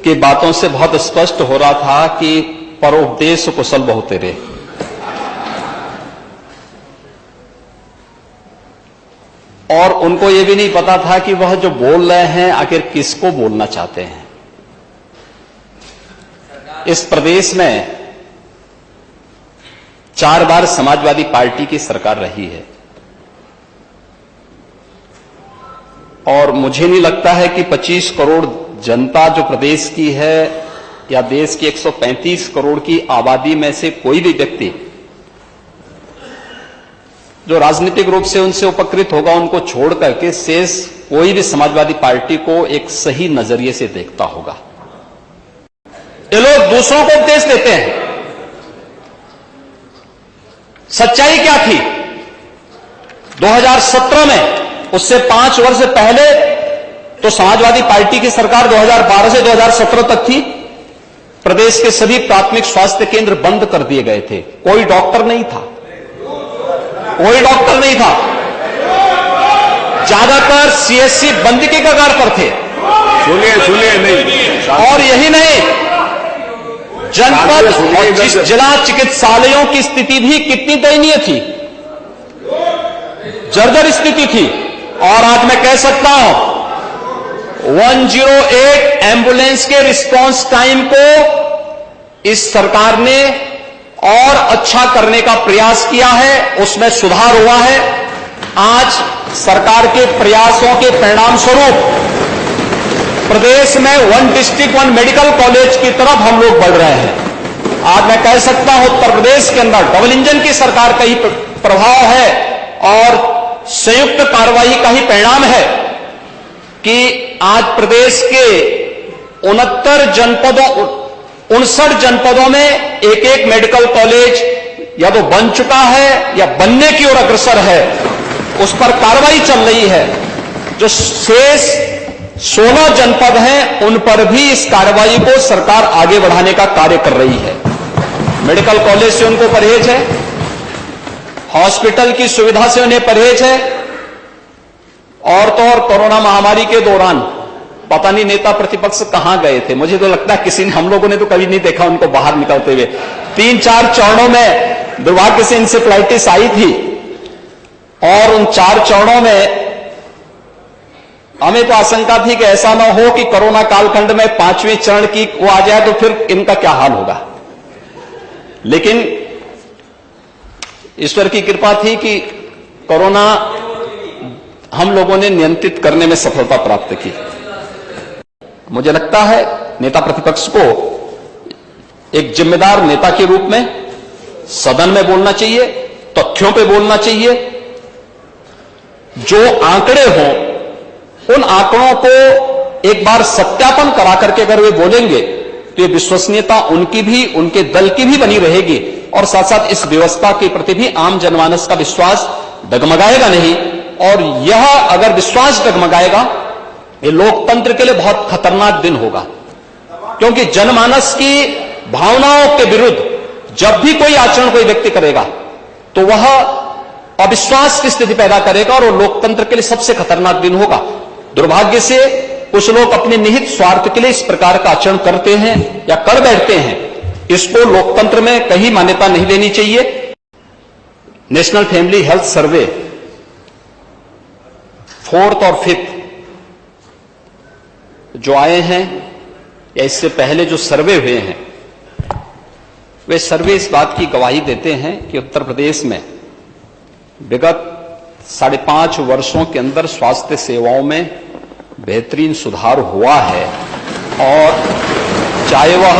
की बातों से बहुत स्पष्ट हो रहा था कि परोपदेश कुशल बहु तेरे। और उनको यह भी नहीं पता था कि वह जो बोल रहे हैं आखिर किसको बोलना चाहते हैं। इस प्रदेश में 4 बार समाजवादी पार्टी की सरकार रही है और मुझे नहीं लगता है कि 25 करोड़ जनता जो प्रदेश की है या देश की 135 करोड़ की आबादी में से कोई भी व्यक्ति जो राजनीतिक रूप से उनसे उपकृत होगा उनको छोड़ करके शेष कोई भी समाजवादी पार्टी को एक सही नजरिए से देखता होगा। ये लोग दूसरों को उपदेश देते हैं। सच्चाई क्या थी 2017 में? उससे 5 वर्ष पहले तो समाजवादी पार्टी की सरकार 2012 से 2017 तक थी। प्रदेश के सभी प्राथमिक स्वास्थ्य केंद्र बंद कर दिए गए थे। कोई डॉक्टर नहीं था, कोई डॉक्टर नहीं था। ज्यादातर सीएससी बंद के कगार पर थे। सुनिए नहीं। और यही नहीं, जनपद और जिला चिकित्सालयों की स्थिति भी कितनी दयनीय थी, जर्जर स्थिति थी। और आज मैं कह सकता हूं 108 एम्बुलेंस के रिस्पांस टाइम को इस सरकार ने और अच्छा करने का प्रयास किया है, उसमें सुधार हुआ है। आज सरकार के प्रयासों के परिणाम स्वरूप प्रदेश में 1 डिस्ट्रिक्ट 1 मेडिकल कॉलेज की तरफ हम लोग बढ़ रहे हैं। आज मैं कह सकता हूं उत्तर प्रदेश के अंदर डबल इंजन की सरकार का ही प्रभाव है और संयुक्त कार्रवाई का ही परिणाम है कि आज प्रदेश के 59 जनपदों में एक मेडिकल कॉलेज या तो बन चुका है या बनने की ओर अग्रसर है, उस पर कार्रवाई चल रही है। जो शेष 16 जनपद हैं उन पर भी इस कार्रवाई को सरकार आगे बढ़ाने का कार्य कर रही है। मेडिकल कॉलेज से उनको परहेज है, हॉस्पिटल की सुविधा से उन्हें परहेज है। और तो और कोरोना महामारी के दौरान पता नहीं नेता प्रतिपक्ष कहां गए थे, मुझे तो लगता है किसी ने, हम लोगों ने तो कभी नहीं देखा उनको बाहर निकलते हुए। 3-4 चरणों में दुर्भाग्य से इंसेफ्लाइटिस आई थी और उन 4 चरणों में हमें तो आशंका थी कि ऐसा ना हो कि कोरोना कालखंड में 5वें चरण की वो आ जाए तो फिर इनका क्या हाल होगा। लेकिन ईश्वर की कृपा थी कि कोरोना हम लोगों ने नियंत्रित करने में सफलता प्राप्त की। मुझे लगता है नेता प्रतिपक्ष को एक जिम्मेदार नेता के रूप में सदन में बोलना चाहिए, तथ्यों पे बोलना चाहिए। जो आंकड़े हों उन आंकड़ों को एक बार सत्यापन करा करके अगर वे बोलेंगे तो ये विश्वसनीयता उनकी भी, उनके दल की भी बनी रहेगी और साथ साथ इस व्यवस्था के प्रति भी आम जनमानस का विश्वास डगमगाएगा नहीं। और यह अगर विश्वास डगमगाएगा ये लोकतंत्र के लिए बहुत खतरनाक दिन होगा, क्योंकि जनमानस की भावनाओं के विरुद्ध जब भी कोई आचरण कोई व्यक्ति करेगा तो वह अविश्वास की स्थिति पैदा करेगा और वो लोकतंत्र के लिए सबसे खतरनाक दिन होगा। दुर्भाग्य से कुछ लोग अपने निहित स्वार्थ के लिए इस प्रकार का आचरण करते हैं या कर बैठते हैं। इसको लोकतंत्र में कहीं मान्यता नहीं देनी चाहिए। National family health survey 4th और 5th जो आए हैं या इससे पहले जो सर्वे हुए हैं, वे सर्वे इस बात की गवाही देते हैं कि उत्तर प्रदेश में विगत 5.5 वर्षों के अंदर स्वास्थ्य सेवाओं में बेहतरीन सुधार हुआ है। और चाहे वह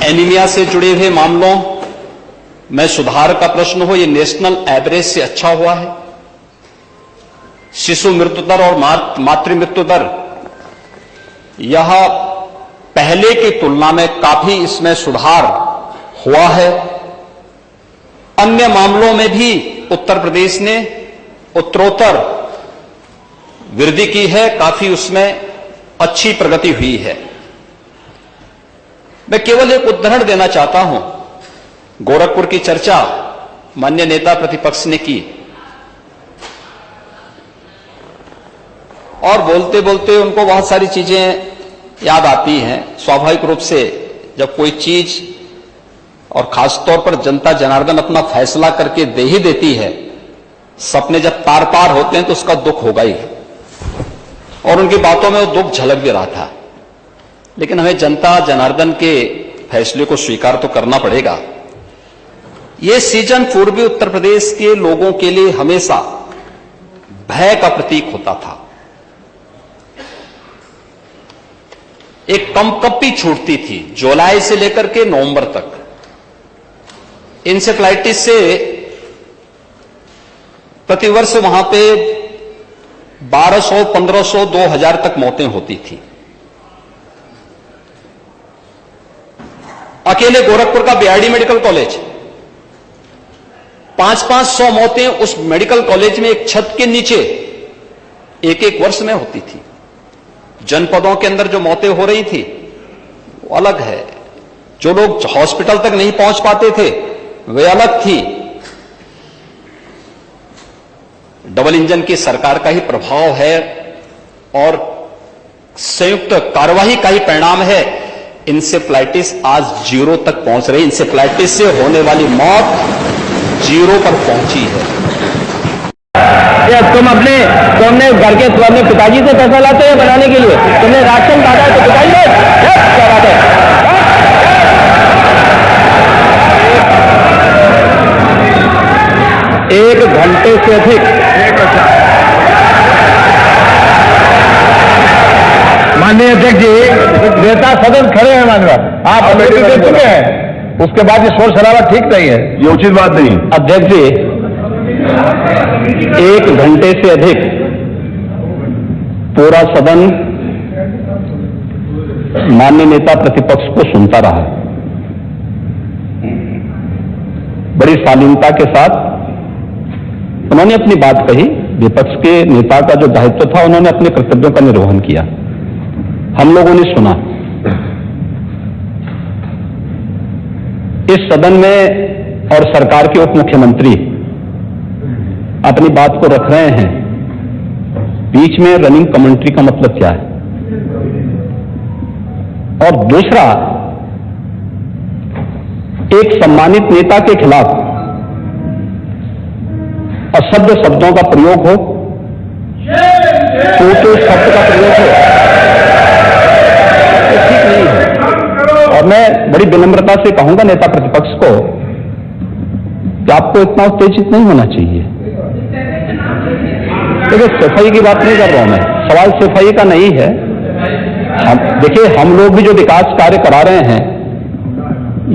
एनीमिया से जुड़े हुए मामलों में सुधार का प्रश्न हो, यह नेशनल एवरेज से अच्छा हुआ है। शिशु मृत्यु दर और मातृ मृत्यु दर यह पहले की तुलना में काफी इसमें सुधार हुआ है। अन्य मामलों में भी उत्तर प्रदेश ने उत्तरोत्तर वृद्धि की है, काफी उसमें अच्छी प्रगति हुई है। मैं केवल एक उदाहरण देना चाहता हूं। गोरखपुर की चर्चा माननीय नेता प्रतिपक्ष ने की। और बोलते बोलते उनको बहुत सारी चीजें याद आती हैं। स्वाभाविक रूप से जब कोई चीज और खासतौर पर जनता जनार्दन अपना फैसला करके दे ही देती है, सपने जब तार पार होते हैं तो उसका दुख होगा ही, और उनकी बातों में वो दुख झलक भी रहा था। लेकिन हमें जनता जनार्दन के फैसले को स्वीकार तो करना पड़ेगा। यह सीजन पूर्वी उत्तर प्रदेश के लोगों के लिए हमेशा भय का प्रतीक होता था। एक कंपकपी छूटती थी जुलाई से लेकर के नवंबर तक। इंसेफ्लाइटिस से प्रतिवर्ष वहां पे 1200, 1500, 2000 तक मौतें होती थी। अकेले गोरखपुर का बीआरडी मेडिकल कॉलेज 500-500 मौतें उस मेडिकल कॉलेज में एक छत के नीचे एक एक वर्ष में होती थी। जनपदों के अंदर जो मौतें हो रही थी वो अलग है। जो लोग हॉस्पिटल तक नहीं पहुंच पाते थे वे अलग थी। डबल इंजन की सरकार का ही प्रभाव है और संयुक्त कार्यवाही का ही परिणाम है। इंसेफ्लाइटिस आज 0 तक पहुंच रही। इंसेफ्लाइटिस से होने वाली मौत 0 पर पहुंची है। तुमने घर के अपने पिताजी से पैसा लाते हैं बनाने के लिए, तुमने राशन काटा है तो पिताजी क्या बात है। एक घंटे से अधिक माननीय अध्यक्ष जी, नेता सदन खड़े हैं माननीय, आप कमेटी दे चुके हैं, उसके बाद ये शोर शराबा ठीक नहीं है, ये उचित बात नहीं। अध्यक्ष जी 1 घंटे से अधिक पूरा सदन माननीय नेता प्रतिपक्ष को सुनता रहा। बड़ी शालीनता के साथ उन्होंने अपनी बात कही। विपक्ष के नेता का जो दायित्व था उन्होंने अपने कर्तव्यों का निर्वहन किया। हम लोगों ने सुना। इस सदन में और सरकार के उप मुख्यमंत्री अपनी बात को रख रहे हैं, बीच में रनिंग कमेंट्री का मतलब क्या है। और दूसरा, एक सम्मानित नेता के खिलाफ असभ्य शब्दों का प्रयोग हो, तो शब्द का प्रयोग हो, तो ठीक नहीं है। और मैं बड़ी विनम्रता से कहूंगा नेता प्रतिपक्ष को कि आपको इतना उत्तेजित नहीं होना चाहिए। देखिए, सफाई की बात नहीं कर रहा हूं मैं, सवाल सफाई का नहीं है। देखिए, हम लोग भी जो विकास कार्य करा रहे हैं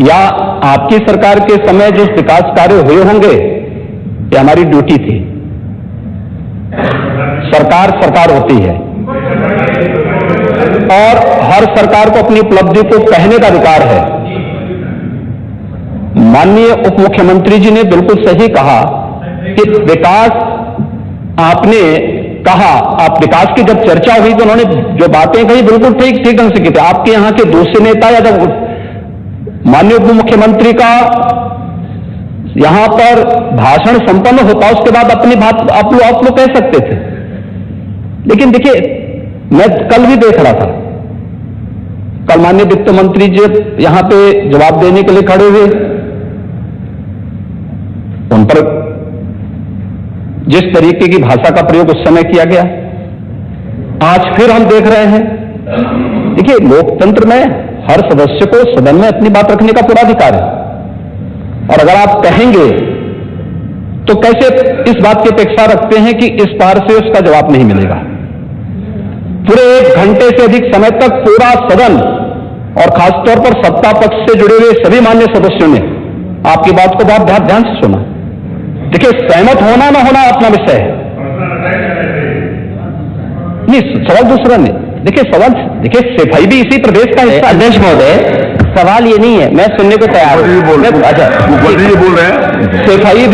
या आपकी सरकार के समय जो विकास कार्य हुए होंगे, ये हमारी ड्यूटी थी। सरकार सरकार होती है और हर सरकार को अपनी उपलब्धि को कहने का अधिकार है। माननीय उप मुख्यमंत्री जी ने बिल्कुल सही कहा कि विकास, आपने कहा, आप विकास की जब चर्चा हुई तो उन्होंने जो बातें कही बिल्कुल ठीक ढंग से की थी। आपके यहां के दूसरे नेता या जब माननीय उप मुख्यमंत्री का यहां पर भाषण संपन्न होता उसके बाद अपनी बात आप लोग कह सकते थे। लेकिन देखिए, मैं कल भी देख रहा था, कल माननीय वित्त मंत्री जी यहां पे जवाब देने के लिए खड़े हुए, उन पर जिस तरीके की भाषा का प्रयोग उस समय किया गया, आज फिर हम देख रहे हैं। देखिए, लोकतंत्र में हर सदस्य को सदन में अपनी बात रखने का पूरा अधिकार है, और अगर आप कहेंगे तो कैसे इस बात की अपेक्षा रखते हैं कि इस बार से उसका जवाब नहीं मिलेगा। पूरे 1 घंटे से अधिक समय तक पूरा सदन और खासतौर पर सत्ता पक्ष से जुड़े हुए सभी मान्य सदस्यों ने आपकी बात को बहुत ध्यान से सुना। देखिए, सहमत होना ना होना अपना विषय है, नहीं, सवाल दूसरा नहीं। देखिए, सफाई भी इसी प्रदेश का हिस्सा। अध्यक्ष महोदय, सवाल ये नहीं है, मैं सुनने को तैयार हूं। अच्छा, बोल रहे हैं, सफाई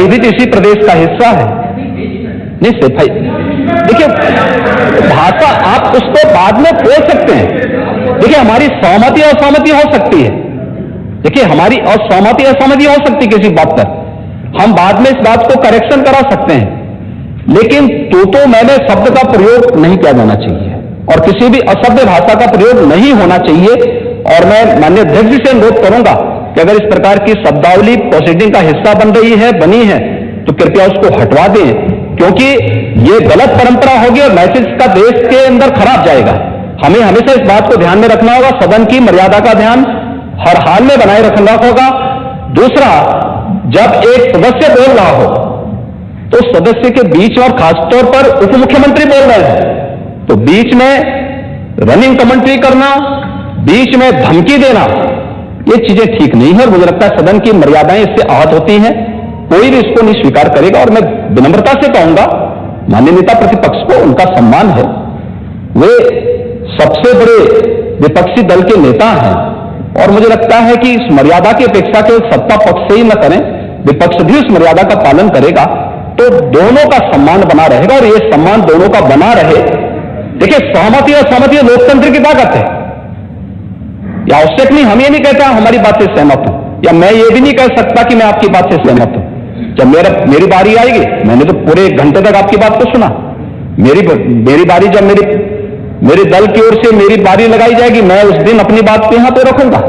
भी तो इसी प्रदेश का हिस्सा है। नहीं, सफाई, देखिए, भाषा आप उसको बाद में बोल सकते हैं। देखिए, हमारी सहमति असहमति हो सकती है। देखिए, हमारी असहमति असहमति हो सकती है किसी बात पर, हम बाद में इस बात को करेक्शन करा सकते हैं। लेकिन तो मैंने शब्द का प्रयोग नहीं किया जाना चाहिए और किसी भी असभ्य भाषा का प्रयोग नहीं होना चाहिए। और मैं माननीय अध्यक्ष जी से अनुरोध करूंगा कि अगर इस प्रकार की शब्दावली प्रोसीडिंग का हिस्सा बनी है तो कृपया उसको हटवा दें, क्योंकि ये गलत परंपरा होगी और मैसेज का देश के अंदर खराब जाएगा। हमें हमेशा इस बात को ध्यान में रखना होगा, सदन की मर्यादा का ध्यान हर हाल में बनाए रखना होगा। दूसरा, जब एक सदस्य बोल रहा हो तो सदस्य के बीच, और खासतौर पर उप मुख्यमंत्री बोल रहे हैं, तो बीच में रनिंग कमेंट्री करना, बीच में धमकी देना, ये चीजें ठीक नहीं है और मुझे लगता है सदन की मर्यादाएं इससे आहत होती हैं। कोई भी इसको नहीं स्वीकार करेगा और मैं विनम्रता से कहूंगा माननीय नेता प्रतिपक्ष को, उनका सम्मान है, वे सबसे बड़े विपक्षी दल के नेता हैं और मुझे लगता है कि इस मर्यादा की अपेक्षा केवल सत्ता पक्ष से ही न करें, विपक्ष भी उस मर्यादा का पालन करेगा तो दोनों का सम्मान बना रहेगा और ये सम्मान दोनों का बना रहे। देखिए, सहमति और सहमति लोकतंत्र की ताकत है, या आवश्यक नहीं, हम ये नहीं कहते हमारी बात से सहमत हूं, या मैं ये भी नहीं कह सकता कि मैं आपकी बात से सहमत हूं। जब मेरी बारी आएगी, मैंने तो पूरे 1 घंटे तक आपकी बात को सुना, मेरी बारी जब मेरे दल की ओर से मेरी बारी लगाई जाएगी, मैं उस दिन अपनी बात को यहां पे रखूंगा।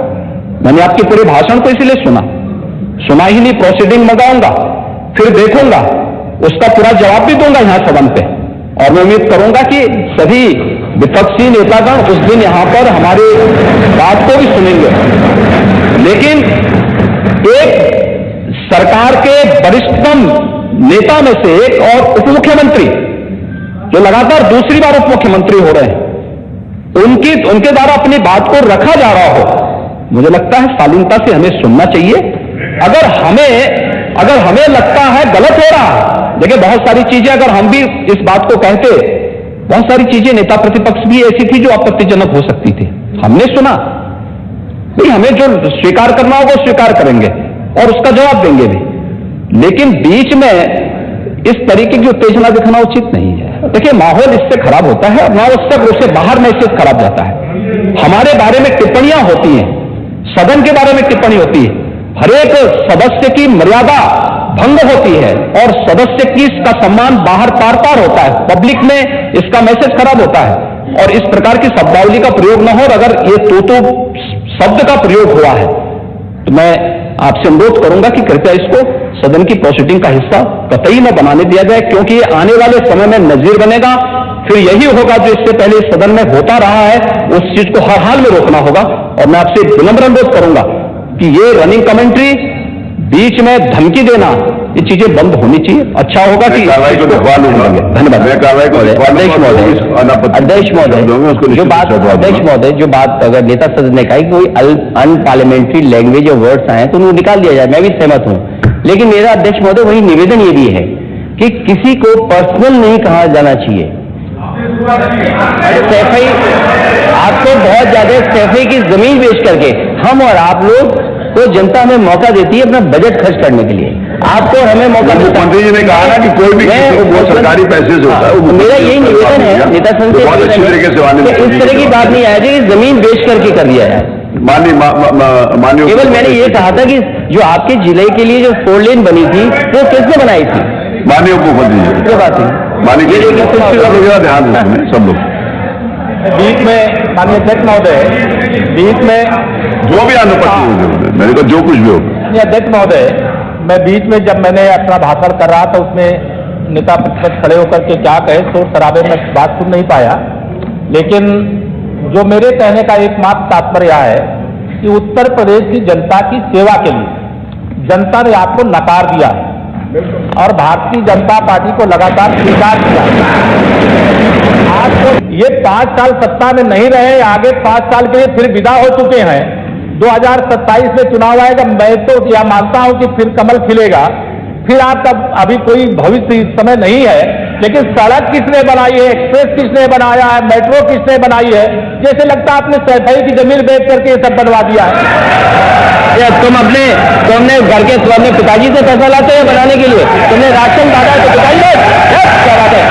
मैंने आपके पूरे भाषण को इसलिए सुना ही नहीं, प्रोसीडिंग मंगाऊंगा, फिर देखूंगा, उसका पूरा जवाब भी दूंगा यहां सदन पे और मैं उम्मीद करूंगा कि सभी विपक्षी नेतागण उस दिन यहां पर हमारी बात को भी सुनेंगे। लेकिन एक सरकार के वरिष्ठतम नेता में से एक और उप मुख्यमंत्री जो लगातार दूसरी बार उप मुख्यमंत्री हो रहे हैं, उनके द्वारा अपनी बात को रखा जा रहा हो, मुझे लगता है शालीनता से हमें सुनना चाहिए। अगर हमें लगता है गलत हो रहा है, देखिए बहुत सारी चीजें अगर हम भी इस बात को कहते, बहुत सारी चीजें नेता प्रतिपक्ष भी ऐसी थी जो आपत्तिजनक हो सकती थी, हमने सुना भाई, हमें जो स्वीकार करना होगा वो स्वीकार करेंगे और उसका जवाब देंगे भी, लेकिन बीच में इस तरीके की उत्तेजना दिखाना उचित नहीं है। देखिए, माहौल इससे खराब होता है, अनावश्यक रूप से बाहर मैसेज खराब जाता है। हमारे बारे में टिप्पणियां होती हैं, सदन के बारे में टिप्पणी होती है, हरेक सदस्य की मर्यादा भंग होती है और सदस्य की इसका सम्मान बाहर पार होता है, पब्लिक में इसका मैसेज खराब होता है और इस प्रकार की शब्दावली का प्रयोग न हो। और अगर ये तो शब्द का प्रयोग हुआ है तो मैं आपसे अनुरोध करूंगा कि कृपया इसको सदन की प्रोसीडिंग का हिस्सा कतई न बनाने दिया जाए, क्योंकि ये आने वाले समय में नजीर बनेगा। फिर यही होगा जो इससे पहले इस सदन में होता रहा है, उस चीज को हर हाल में रोकना होगा। और मैं आपसे विनम्र अनुरोध करूंगा कि ये रनिंग कमेंट्री, बीच में धमकी देना, ये चीजें बंद होनी चाहिए। अच्छा होगा कि कार्रवाई को दिखवा लूंगा। धन्यवाद। मैं कार्रवाई को अध्यक्ष महोदय, जो बात अगर नेता सदन ने कहा कि कोई अनपार्लियामेंट्री लैंग्वेज और वर्ड्स आए तो उनको निकाल दिया जाए, मैं भी सहमत हूं, लेकिन मेरा अध्यक्ष महोदय वही निवेदन ये भी है कि किसी को पर्सनल नहीं कहा जाना चाहिए। सैफई, आपको बहुत ज्यादा सैफई की जमीन बेच करके हम और आप लोग को जनता हमें मौका देती है अपना बजट खर्च करने के लिए, आपको हमें मौका देता है। मुख्यमंत्री जी ने कहा ना कि कोई भी वो सरकारी पैसे से होता है। मेरा यही निवेदन है नेता संघ से, बहुत अच्छी तरीके से इस तरह की बात नहीं आए कि जमीन बेच करके कर दिया है। माननीय केवल मैंने ये कहा था कि जो आपके जिले के लिए जो 4 लेन बनी थी वो किसने बनाई थी? माननीय उप मुख्यमंत्री जी। क्या बात है? माननीय ध्यान दें सब लोग। बीच में माननीय अध्यक्ष महोदय, बीच में जो भी अनुपस्थित हो, मैंने कहा जो कुछ भी हो। माननीय अध्यक्ष महोदय, मैं बीच में जब मैंने अपना भाषण कर रहा था उसमें नेता प्रतिपक्ष खड़े होकर के क्या कहे, शोर शराबे में बात सुन नहीं पाया, लेकिन जो मेरे कहने का एकमात्र तात्पर्य है कि उत्तर प्रदेश की जनता की सेवा के लिए जनता ने आपको नकार दिया और भारतीय जनता पार्टी को लगातार स्वीकार किया। आज तो ये 5 साल सत्ता में नहीं रहे, आगे 5 साल के लिए फिर विदा हो चुके हैं। 2027 में चुनाव आएगा, मैं तो यह मानता हूं कि फिर कमल खिलेगा, फिर आपका अभी कोई भविष्य इस समय नहीं है, लेकिन सड़क किसने बनाई है, एक्सप्रेस किसने बनाया है, मेट्रो किसने बनाई है, जैसे लगता है आपने सैफई की जमीन बेच करके ये सब बनवा दिया है। तुमने घर के अपने पिताजी से पैसा लाते हैं बनाने के लिए, तुमने राशन काटा तो पिताजी क्या बात है।